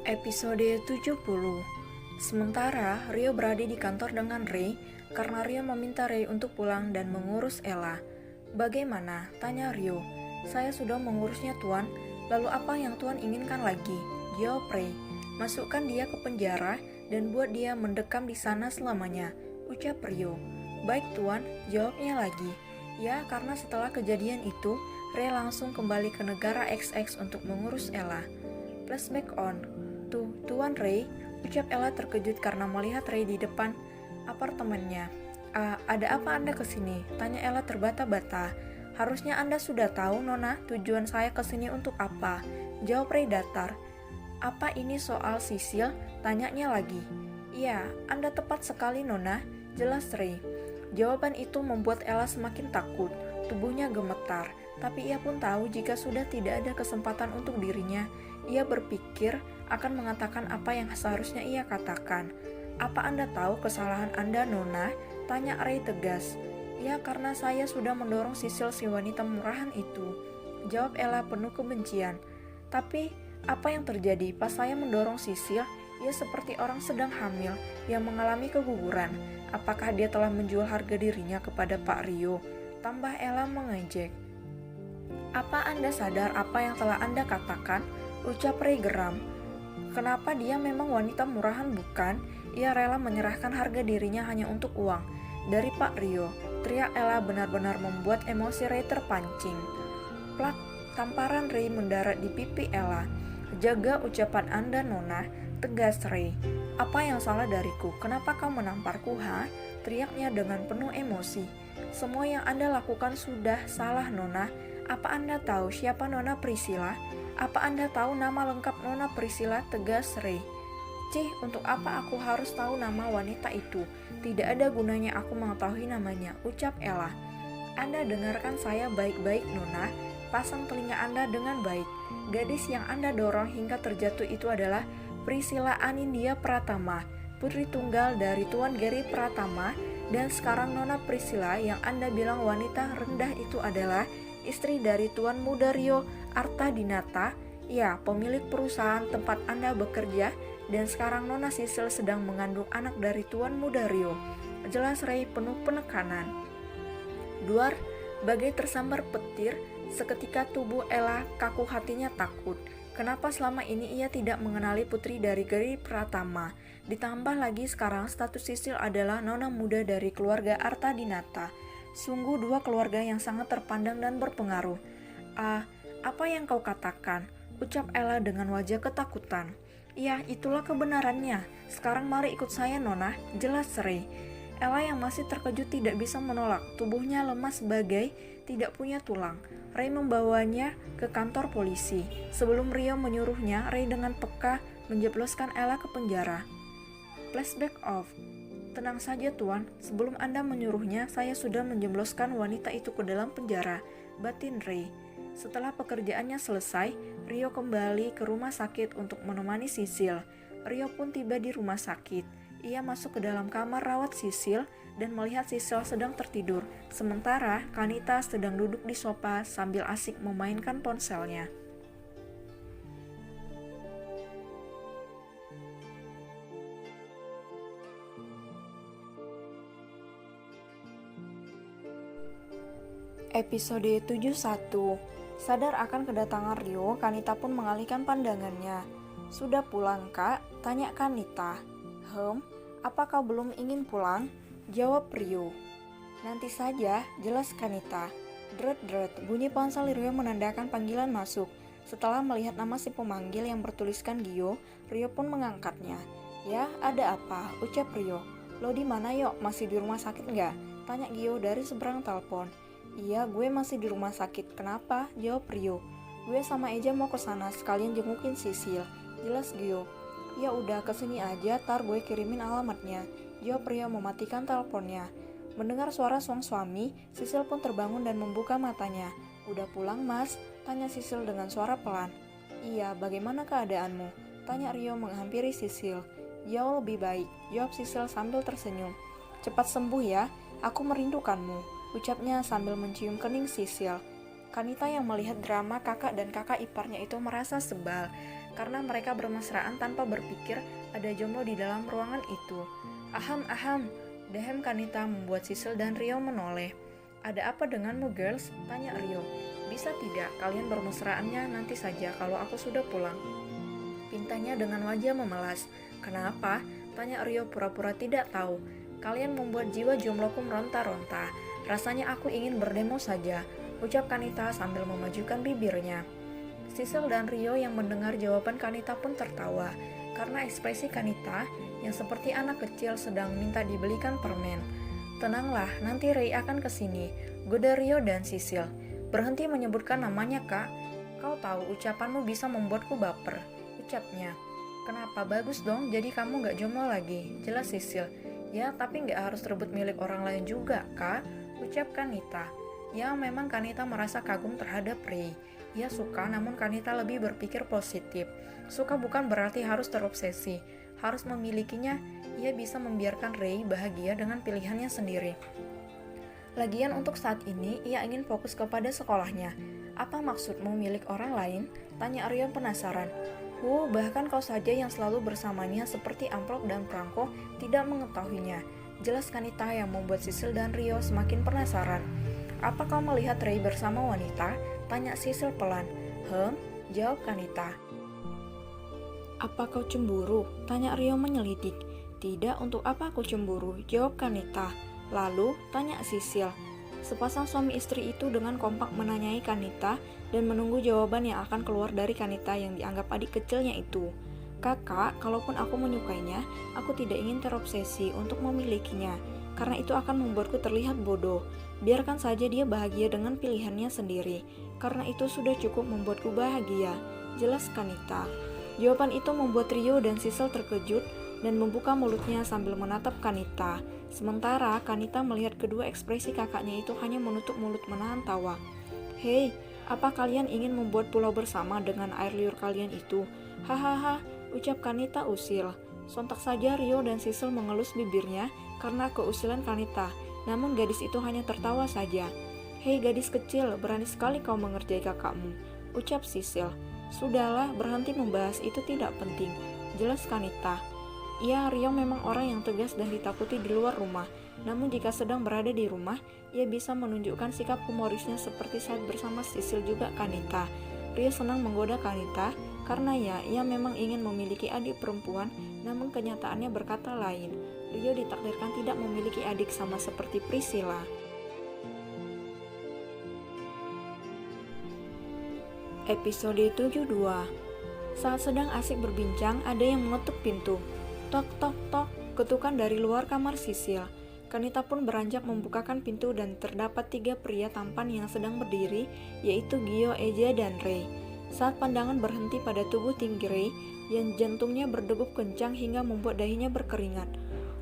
Episode 70. Sementara Rio berada di kantor dengan Ray karena Rio meminta Ray untuk pulang dan mengurus Ella. Bagaimana? Tanya Rio. Saya sudah mengurusnya Tuan. Lalu apa yang Tuan inginkan lagi? Jawab Ray. Masukkan dia ke penjara dan buat dia mendekam di sana selamanya. Ucap Rio. Baik Tuan, jawabnya lagi. Ya, karena setelah kejadian itu, Ray langsung kembali ke negara XX untuk mengurus Ella. Flashback on. Tuan Ray, ucap Ella terkejut karena melihat Ray di depan apartemennya. Ada apa Anda kesini? Tanya Ella terbata-bata. Harusnya Anda sudah tahu, Nona, tujuan saya kesini untuk apa? Jawab Ray datar. Apa ini soal Sisil? Tanyanya lagi. Iya, Anda tepat sekali, Nona. Jelas Ray. Jawaban itu membuat Ella semakin takut. Tubuhnya gemetar, tapi ia pun tahu jika sudah tidak ada kesempatan untuk dirinya. Ia berpikir akan mengatakan apa yang seharusnya ia katakan. Apa Anda tahu kesalahan Anda, Nona? Tanya Ray tegas. Ya, karena saya sudah mendorong Sisil si wanita murahan itu. Jawab Ella penuh kebencian. Tapi, apa yang terjadi pas saya mendorong Sisil? Ia seperti orang sedang hamil yang mengalami keguguran. Apakah dia telah menjual harga dirinya kepada Pak Rio? Tambah Ella mengejek. Apa Anda sadar apa yang telah Anda katakan? Ucap Ray geram. Kenapa dia memang wanita murahan bukan? Ia rela menyerahkan harga dirinya hanya untuk uang. Dari Pak Rio, teriak Ella benar-benar membuat emosi Ray terpancing. Plak, tamparan Ray mendarat di pipi Ella. Jaga ucapan Anda, Nona, tegas Ray. Apa yang salah dariku? Kenapa kau menamparku, ha? Teriaknya dengan penuh emosi. Semua yang Anda lakukan sudah salah, Nona. Apa Anda tahu siapa Nona Priscilla? Apa Anda tahu nama lengkap Nona Priscilla? Tegas Ray. Cih, untuk apa aku harus tahu nama wanita itu? Tidak ada gunanya aku mengetahui namanya, ucap Ella. Anda dengarkan saya baik-baik, Nona. Pasang telinga Anda dengan baik. Gadis yang Anda dorong hingga terjatuh itu adalah Priscilla Anindya Pratama, putri tunggal dari Tuan Gary Pratama, dan sekarang Nona Priscilla yang Anda bilang wanita rendah itu adalah istri dari Tuan Muda Rio Artadinata, ya, pemilik perusahaan tempat Anda bekerja, dan sekarang Nona Sisil sedang mengandung anak dari Tuan Muda Rio. Jelas Ray penuh penekanan. Duar, bagai tersambar petir, seketika tubuh Ella kaku, hatinya takut. Kenapa selama ini ia tidak mengenali putri dari Gary Pratama? Ditambah lagi sekarang status Sisil adalah nona muda dari keluarga Artadinata. Sungguh dua keluarga yang sangat terpandang dan berpengaruh. Apa yang kau katakan? Ucap Ella dengan wajah ketakutan. Ya, itulah kebenarannya. Sekarang mari ikut saya, Nona. Jelas Ray. Ella yang masih terkejut tidak bisa menolak. Tubuhnya lemas bagai tidak punya tulang. Ray membawanya ke kantor polisi. Sebelum Rio menyuruhnya, Ray dengan peka menjebloskan Ella ke penjara. Flashback off. Tenang saja Tuan, sebelum Anda menyuruhnya, saya sudah menjebloskan wanita itu ke dalam penjara, batin Ray. Setelah pekerjaannya selesai, Rio kembali ke rumah sakit untuk menemani Sisil. Rio pun tiba di rumah sakit. Ia masuk ke dalam kamar rawat Sisil dan melihat Sisil sedang tertidur, sementara Kanita sedang duduk di sofa sambil asik memainkan ponselnya. Episode 71. Sadar akan kedatangan Rio, Kanita pun mengalihkan pandangannya. Sudah pulang, Kak? Tanya Kanita. Apa kau belum ingin pulang? Jawab Rio. Nanti saja, jelas Kanita. Dret, bunyi ponsel Rio menandakan panggilan masuk. Setelah melihat nama si pemanggil yang bertuliskan Gio, Rio pun mengangkatnya. Ya, ada apa? Ucap Rio. Lo di mana Yok? Masih di rumah sakit nggak? Tanya Gio dari seberang telepon. Iya, gue masih di rumah sakit. Kenapa? Jawab Rio. Gue sama Eja mau ke sana sekalian jengukin Sisil. Jelas Gio. Ya udah, kesini aja, tar gue kirimin alamatnya. Jawab Rio mematikan teleponnya. Mendengar suara sang suami, Sisil pun terbangun dan membuka matanya. Udah pulang Mas? Tanya Sisil dengan suara pelan. Iya, bagaimana keadaanmu? Tanya Rio menghampiri Sisil. Jauh lebih baik, jawab Sisil sambil tersenyum. Cepat sembuh ya, aku merindukanmu, ucapnya sambil mencium kening Sisil. Kanita yang melihat drama kakak dan kakak iparnya itu merasa sebal, karena mereka bermesraan tanpa berpikir ada jomblo di dalam ruangan itu. Aham, dehem Kanita membuat Sisil dan Rio menoleh. Ada apa denganmu girls? Tanya Rio. Bisa tidak kalian bermesraannya nanti saja kalau aku sudah pulang? Pintanya dengan wajah memelas. Kenapa? Tanya Rio pura-pura tidak tahu. Kalian membuat jiwa jombloku meronta-ronta. Rasanya aku ingin berdemo saja, ucap Kanita sambil memajukan bibirnya. Sisil dan Rio yang mendengar jawaban Kanita pun tertawa, karena ekspresi Kanita yang seperti anak kecil sedang minta dibelikan permen. Tenanglah, nanti Ray akan kesini, goda Rio dan Sisil. Berhenti menyebutkan namanya kak, kau tahu ucapanmu bisa membuatku baper, ucapnya. Kenapa? Bagus dong, jadi kamu gak jomblo lagi, jelas Sisil. Ya, tapi gak harus rebut milik orang lain juga, kak, ucap Kanita. Ya, memang Kanita merasa kagum terhadap Ray. Ia suka, namun Kanita lebih berpikir positif. Suka bukan berarti harus terobsesi. Harus memilikinya, ia bisa membiarkan Ray bahagia dengan pilihannya sendiri. Lagian untuk saat ini, ia ingin fokus kepada sekolahnya. Apa maksudmu milik orang lain? Tanya Rio penasaran. Bahkan kau saja yang selalu bersamanya seperti amplop dan perangko tidak mengetahuinya. Jelas Kanita yang membuat Sisil dan Rio semakin penasaran. Apa kau melihat Ray bersama wanita? Tanya Sisil pelan. Jawab Kanita. Apa kau cemburu? Tanya Rio menyelidik. Tidak, untuk apa aku cemburu? Jawab Kanita. Lalu, tanya Sisil. Sepasang suami istri itu dengan kompak menanyai Kanita dan menunggu jawaban yang akan keluar dari Kanita yang dianggap adik kecilnya itu. Kakak, kalaupun aku menyukainya, aku tidak ingin terobsesi untuk memilikinya, karena itu akan membuatku terlihat bodoh. Biarkan saja dia bahagia dengan pilihannya sendiri, karena itu sudah cukup membuatku bahagia, jelas Kanita. Jawaban itu membuat Rio dan Sisil terkejut dan membuka mulutnya sambil menatap Kanita. Sementara Kanita melihat kedua ekspresi kakaknya itu hanya menutup mulut menahan tawa. Hei, apa kalian ingin membuat pulau bersama dengan air liur kalian itu? Hahaha, ucap Kanita usil. Sontak saja Rio dan Sisil mengelus bibirnya karena keusilan Kanita, namun gadis itu hanya tertawa saja. Hei gadis kecil, berani sekali kau mengerjai kakakmu, ucap Sisil. Sudahlah, berhenti membahas itu tidak penting, jelas Kanita. Ya, Rio memang orang yang tegas dan ditakuti di luar rumah, namun jika sedang berada di rumah, ia bisa menunjukkan sikap humorisnya seperti saat bersama Sisil juga Kanita. Rio senang menggoda Kanita, karena ia memang ingin memiliki adik perempuan, namun kenyataannya berkata lain. Rio ditakdirkan tidak memiliki adik sama seperti Priscilla. Episode 72. Saat sedang asik berbincang, ada yang mengetuk pintu. Tok tok tok, ketukan dari luar kamar Sisil. Kanita pun beranjak membukakan pintu dan terdapat 3 pria tampan yang sedang berdiri, yaitu Gio, Eja, dan Ray. Saat pandangan berhenti pada tubuh tinggi Ray, yang jantungnya berdegup kencang hingga membuat dahinya berkeringat.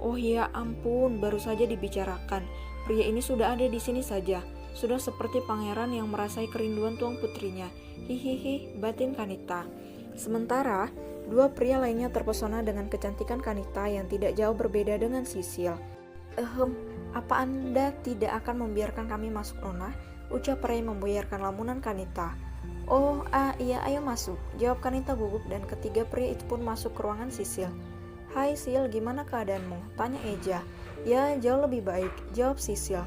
Oh ya ampun, baru saja dibicarakan. Pria ini sudah ada di sini saja. Sudah seperti pangeran yang merasai kerinduan tuang putrinya. Hihihi, batin Kanita. Sementara, 2 pria lainnya terpesona dengan kecantikan Kanita yang tidak jauh berbeda dengan Sisil. Apa Anda tidak akan membiarkan kami masuk, Nona? Ucap Ray membuyarkan lamunan Kanita. Iya, ayo masuk, jawab Kanita gugup dan ketiga pria itu pun masuk ke ruangan Sisil. Hai Sil, gimana keadaanmu? Tanya Eja. Ya, jauh lebih baik, jawab Sisil.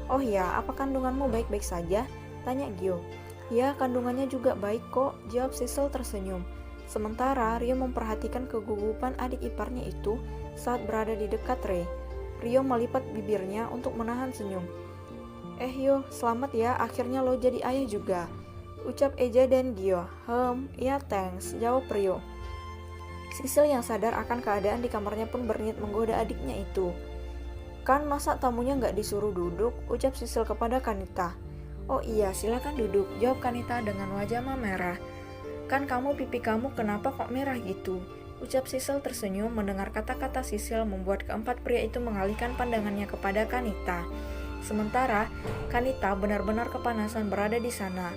Oh ya, apa kandunganmu baik-baik saja? Tanya Gio. Ya, kandungannya juga baik kok, jawab Sisil tersenyum. Sementara Rio memperhatikan kegugupan adik iparnya itu saat berada di dekat Ray. Rio melipat bibirnya untuk menahan senyum. Yo, selamat ya, akhirnya lo jadi ayah juga, ucap Eja dan Gio. Iya thanks, jawab Rio. Sisil yang sadar akan keadaan di kamarnya pun berniat menggoda adiknya itu. Kan masa tamunya gak disuruh duduk, ucap Sisil kepada Kanita. Oh iya, silakan duduk, jawab Kanita dengan wajah memerah. Kan pipi kamu kenapa kok merah gitu? Ucap Sisil tersenyum mendengar kata-kata Sisil membuat keempat pria itu mengalihkan pandangannya kepada Kanita. Sementara, Kanita benar-benar kepanasan berada di sana.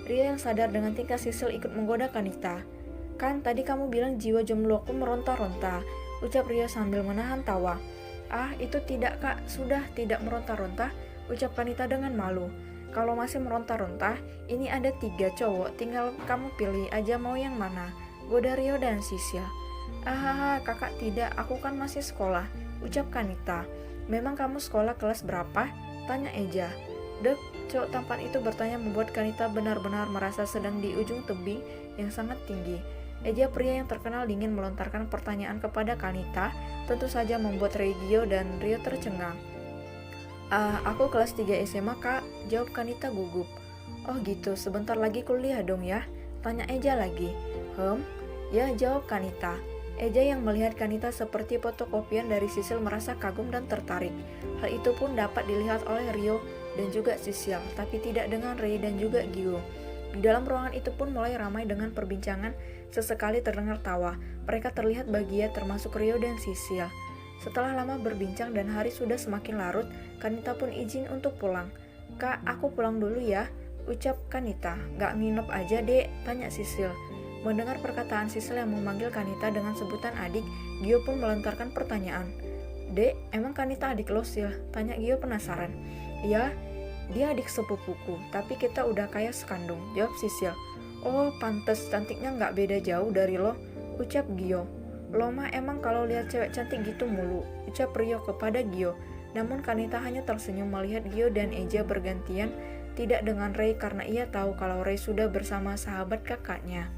Rio yang sadar dengan tingkah Sisil ikut menggoda Kanita. Kan tadi kamu bilang jiwa jombloku meronta-ronta, ucap Rio sambil menahan tawa. Ah, itu tidak kak, sudah tidak meronta-ronta, ucap Kanita dengan malu. Kalau masih meronta-ronta, ini ada 3 cowok, tinggal kamu pilih aja mau yang mana, goda Rio dan Sisil. Ahaha, kakak tidak, aku kan masih sekolah, ucap Kanita. Memang kamu sekolah kelas berapa? Tanya Eja. Dek, cowok tampan itu bertanya membuat Kanita benar-benar merasa sedang di ujung tebing yang sangat tinggi. Eja, pria yang terkenal dingin, melontarkan pertanyaan kepada Kanita, tentu saja membuat Regio dan Rio tercengang. Aku kelas 3 SMA kak, jawab Kanita gugup. Oh gitu, sebentar lagi kuliah dong ya? Tanya Eja lagi. Ya, jawab Kanita. Eja yang melihat Kanita seperti fotokopian dari Sisil merasa kagum dan tertarik. Hal itu pun dapat dilihat oleh Rio dan juga Sisil, tapi tidak dengan Ray dan juga Gio. Di dalam ruangan itu pun mulai ramai dengan perbincangan, sesekali terdengar tawa. Mereka terlihat bahagia termasuk Rio dan Sisil. Setelah lama berbincang dan hari sudah semakin larut, Kanita pun izin untuk pulang. Kak, aku pulang dulu ya, ucap Kanita. Gak nginep aja dek, tanya Sisil. Mendengar perkataan Sisil yang memanggil Kanita dengan sebutan adik, Gio pun melontarkan pertanyaan. Dek, emang Kanita adik lo Sil? Tanya Gio penasaran. Ya, dia adik sepupuku, tapi kita udah kayak sekandung, jawab Sisil. Oh, pantes cantiknya gak beda jauh dari lo, ucap Gio. Lo mah emang kalau lihat cewek cantik gitu mulu, ucap Rio kepada Gio. Namun Kanita hanya tersenyum melihat Gio dan Eja bergantian, tidak dengan Ray karena ia tahu kalau Ray sudah bersama sahabat kakaknya.